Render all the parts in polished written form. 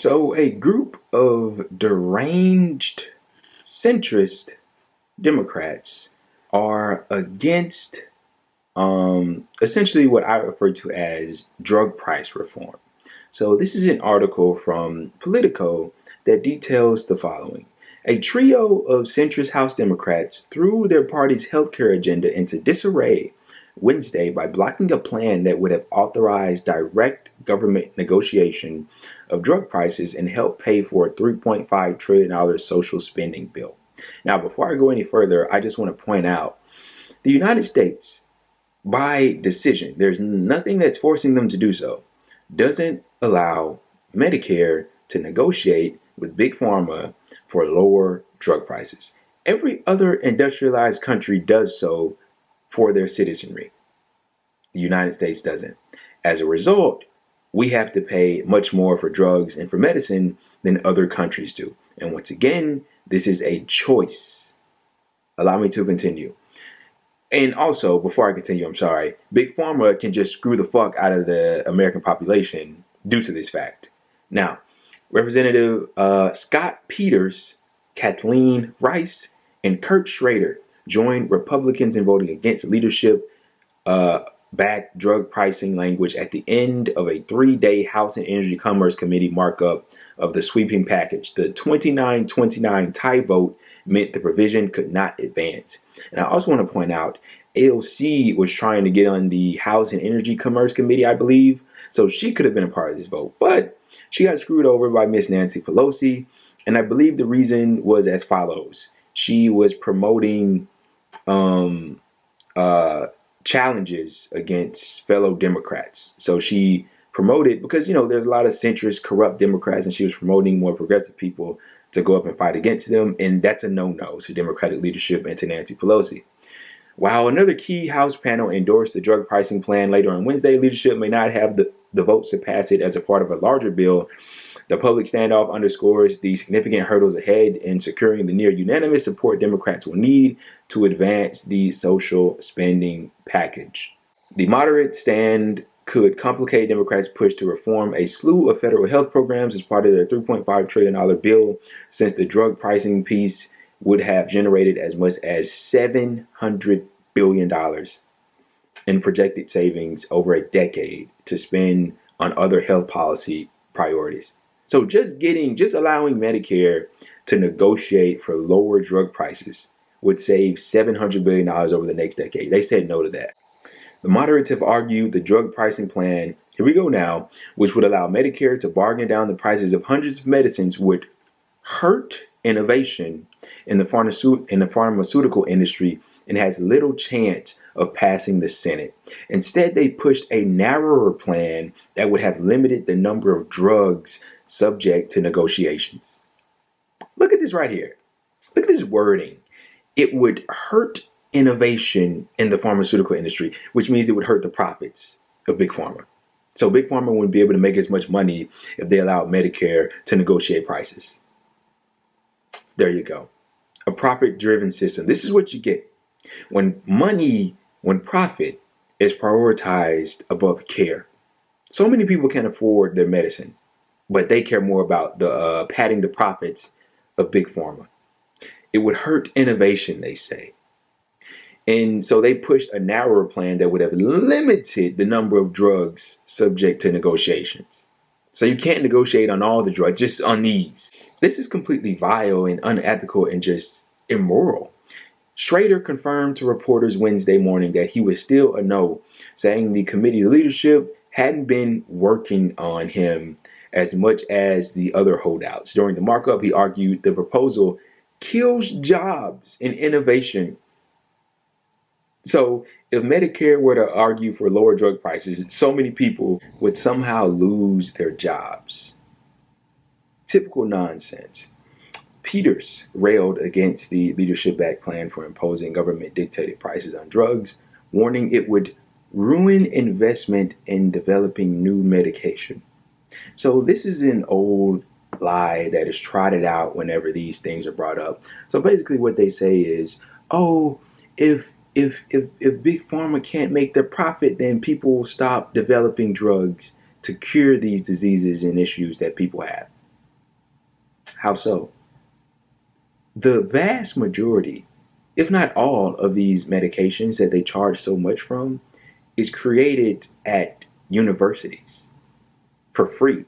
So, a group of deranged centrist Democrats are against essentially what I refer to as drug price reform. So, this is an article from Politico that details the following. A trio of centrist House Democrats threw their party's healthcare agenda into disarray Wednesday by blocking a plan that would have authorized direct government negotiation of drug prices and help pay for a $3.5 trillion social spending bill. Now, before I go any further, I just want to point out the United States, by decision, there's nothing that's forcing them to do so, doesn't allow Medicare to negotiate with Big Pharma for lower drug prices. Every other industrialized country does so for their citizenry. The United States doesn't. As a result, we have to pay much more for drugs and for medicine than other countries do. And once again, this is a choice. Allow me to continue. And also, before I continue, I'm sorry, Big Pharma can just screw the fuck out of the American population due to this fact. Now, Representative Scott Peters, Kathleen Rice, and Kurt Schrader joined Republicans in voting against leadership backed drug pricing language at the end of a 3-day House and Energy Commerce Committee markup of the sweeping package. The 29-29 tie vote meant the provision could not advance. And I also want to point out, AOC was trying to get on the House and Energy Commerce Committee, I believe, so she could have been a part of this vote, but she got screwed over by Miss Nancy Pelosi, and I believe the reason was as follows. She was promoting challenges against fellow Democrats. So she promoted, because, you know, there's a lot of centrist, corrupt Democrats, and she was promoting more progressive people to go up and fight against them. And that's a no-no to Democratic leadership and to Nancy Pelosi. While another key House panel endorsed the drug pricing plan later on Wednesday, leadership may not have the votes to pass it as a part of a larger bill. The public standoff underscores the significant hurdles ahead in securing the near unanimous support Democrats will need to advance the social spending package. The moderate stand could complicate Democrats' push to reform a slew of federal health programs as part of their $3.5 trillion bill, since the drug pricing piece would have generated as much as $700 billion in projected savings over a decade to spend on other health policy priorities. So just allowing Medicare to negotiate for lower drug prices would save $700 billion over the next decade. They said no to that. The moderates have argued the drug pricing plan, here we go now, which would allow Medicare to bargain down the prices of hundreds of medicines, would hurt innovation in the pharmaceutical industry and has little chance of passing the Senate. Instead, they pushed a narrower plan that would have limited the number of drugs subject to negotiations. Look at this right here. Look at this wording. It would hurt innovation in the pharmaceutical industry, which means it would hurt the profits of Big Pharma. So Big Pharma wouldn't be able to make as much money if they allowed Medicare to negotiate prices. There you go. A profit-driven system. This is what you get when profit is prioritized above care. So many people can't afford their medicine, but they care more about the padding the profits of Big Pharma. It would hurt innovation, they say. And so they pushed a narrower plan that would have limited the number of drugs subject to negotiations. So you can't negotiate on all the drugs, just on these. This is completely vile and unethical and just immoral. Schrader confirmed to reporters Wednesday morning that he was still a no, saying the committee leadership hadn't been working on him as much as the other holdouts. During the markup, he argued the proposal kills jobs and innovation. So if Medicare were to argue for lower drug prices, so many people would somehow lose their jobs. Typical nonsense. Peters railed against the leadership-backed plan for imposing government-dictated prices on drugs, warning it would ruin investment in developing new medication. So this is an old lie that is trotted out whenever these things are brought up. So basically what they say is, oh, if Big Pharma can't make their profit, then people will stop developing drugs to cure these diseases and issues that people have. How so? The vast majority, if not all, of these medications that they charge so much from is created at universities for free.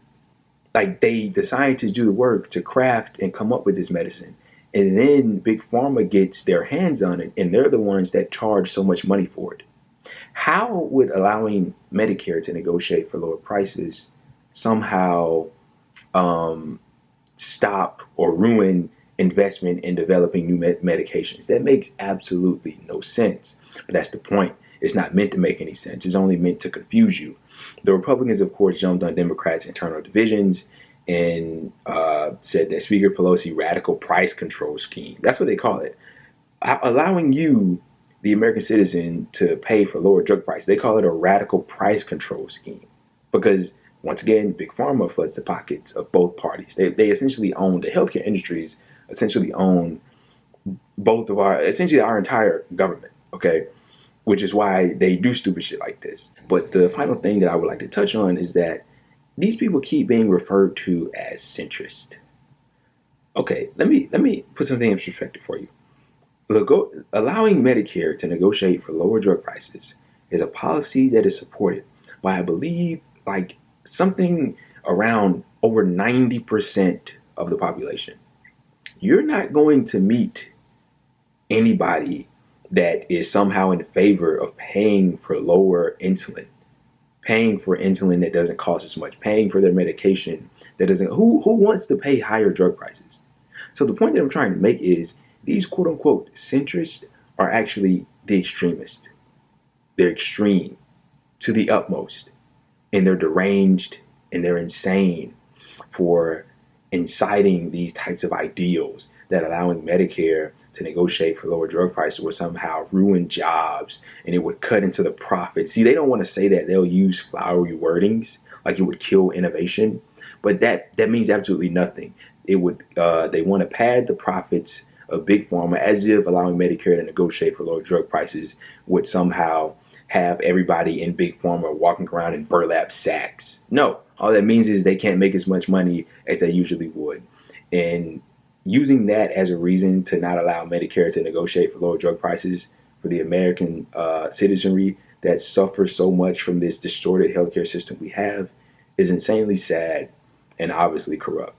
Like the scientists do the work to craft and come up with this medicine. And then Big Pharma gets their hands on it, and they're the ones that charge so much money for it. How would allowing Medicare to negotiate for lower prices somehow stop or ruin investment in developing new medications? That makes absolutely no sense. But that's the point. It's not meant to make any sense. It's only meant to confuse you. The Republicans, of course, jumped on Democrats' internal divisions and said that Speaker Pelosi radical price control scheme. That's what they call it. Allowing you, the American citizen, to pay for lower drug prices. They call it a radical price control scheme because, once again, Big Pharma floods the pockets of both parties. They essentially own the healthcare industries, essentially own essentially our entire government, okay? Which is why they do stupid shit like this. But the final thing that I would like to touch on is that these people keep being referred to as centrist. Okay, let me put something in perspective for you. Allowing Medicare to negotiate for lower drug prices is a policy that is supported by, I believe, like something around over 90% of the population. You're not going to meet anybody that is somehow in favor of paying for lower insulin, paying for insulin that doesn't cost as much, paying for their medication that doesn't. Who wants to pay higher drug prices? So the point that I'm trying to make is these quote unquote centrists are actually the extremists. They're extreme to the utmost, and they're deranged and they're insane for inciting these types of ideals that allowing Medicare to negotiate for lower drug prices would somehow ruin jobs and it would cut into the profit. See, they don't want to say that. They'll use flowery wordings like it would kill innovation, but that means absolutely nothing. It would they want to pad the profits of Big Pharma as if allowing Medicare to negotiate for lower drug prices would somehow have everybody in Big Pharma walking around in burlap sacks. No, all that means is they can't make as much money as they usually would. And using that as a reason to not allow Medicare to negotiate for lower drug prices for the American citizenry that suffers so much from this distorted healthcare system we have is insanely sad and obviously corrupt.